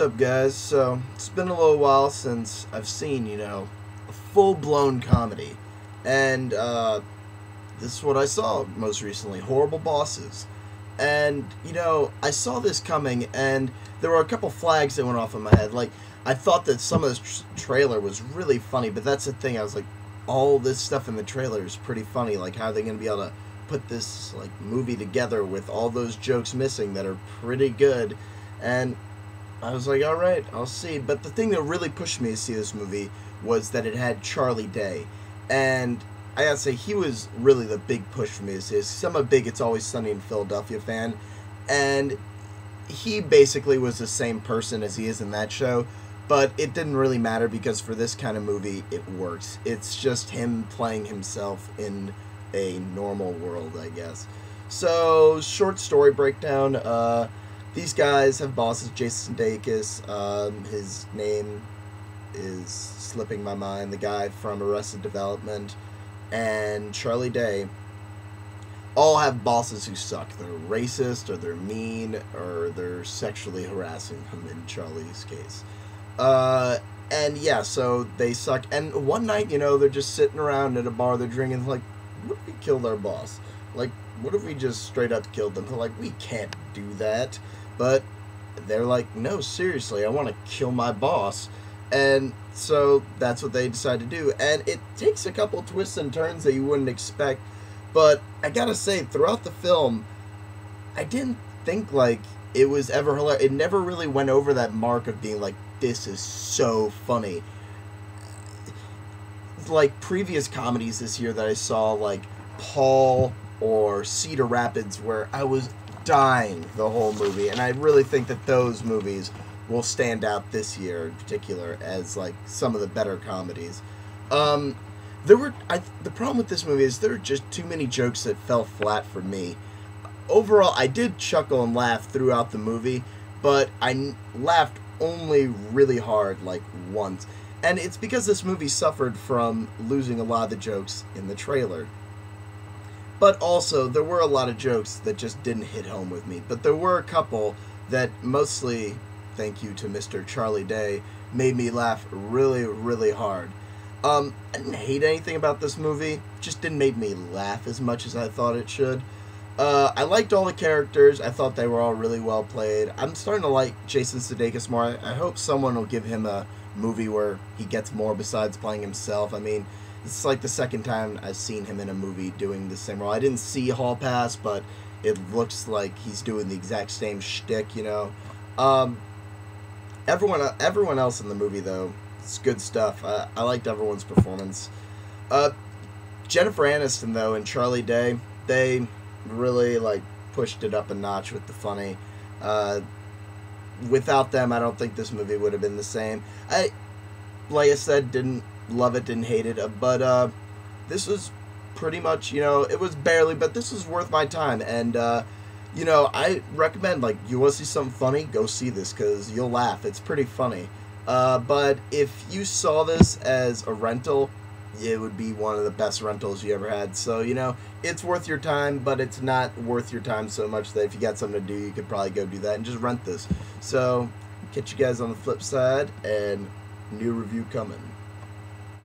What's up, guys? So, it's been a little while since I've seen, a full-blown comedy. And, this is what I saw most recently, Horrible Bosses. And, I saw this coming, and there were a couple flags that went off in my head. Like, I thought that some of this trailer was really funny, but that's the thing, I was like, all this stuff in the trailer is pretty funny. Like, how are they going to be able to put this, movie together with all those jokes missing that are pretty good? And I was like, alright, I'll see. But the thing that really pushed me to see this movie was that it had Charlie Day. And I gotta say, he was really the big push for me to see this. I'm a big It's Always Sunny in Philadelphia fan. And he basically was the same person as he is in that show. But it didn't really matter because for this kind of movie, it works. It's just him playing himself in a normal world, I guess. So, short story breakdown. These guys have bosses, Jason Sudeikis, his name is slipping my mind, the guy from Arrested Development, and Charlie Day, all have bosses who suck. They're racist, or they're mean, or they're sexually harassing him in Charlie's case. And yeah, so they suck. And one night, they're just sitting around at a bar, they're drinking, like, what if we killed our boss? Like, what if we just straight up killed them? They're like, we can't do that. But they're like, no, seriously, I want to kill my boss. And so that's what they decide to do. And it takes a couple twists and turns that you wouldn't expect. But I gotta say, throughout the film, I didn't think, it was ever hilarious. It never really went over that mark of being like, this is so funny. Like previous comedies this year that I saw, like Paul or Cedar Rapids, where I was dying the whole movie, and I really think that those movies will stand out this year in particular as some of the better comedies. The problem with this movie is there were just too many jokes that fell flat for me. Overall, I did chuckle and laugh throughout the movie, but I laughed only really hard once, and it's because this movie suffered from losing a lot of the jokes in the trailer. But also, there were a lot of jokes that just didn't hit home with me. But there were a couple that mostly, thank you to Mr. Charlie Day, made me laugh really, really hard. I didn't hate anything about this movie. Just didn't make me laugh as much as I thought it should. I liked all the characters. I thought they were all really well played. I'm starting to like Jason Sudeikis more. I hope someone will give him a movie where he gets more besides playing himself. I mean, it's the second time I've seen him in a movie doing the same role. I didn't see Hall Pass, but it looks like he's doing the exact same shtick, Everyone else in the movie, though, it's good stuff. I liked everyone's performance. Jennifer Aniston, though, and Charlie Day, they really, pushed it up a notch with the funny. Without them, I don't think this movie would have been the same. Like I said, didn't love it, didn't hate it, but this was pretty much, it was barely, but this was worth my time, and I recommend, you want to see something funny, go see this, because you'll laugh. It's pretty funny. But if you saw this as a rental, it would be one of the best rentals you ever had. So, it's worth your time, but it's not worth your time so much that if you got something to do, you could probably go do that and just rent this. So, catch you guys on the flip side, and new review coming.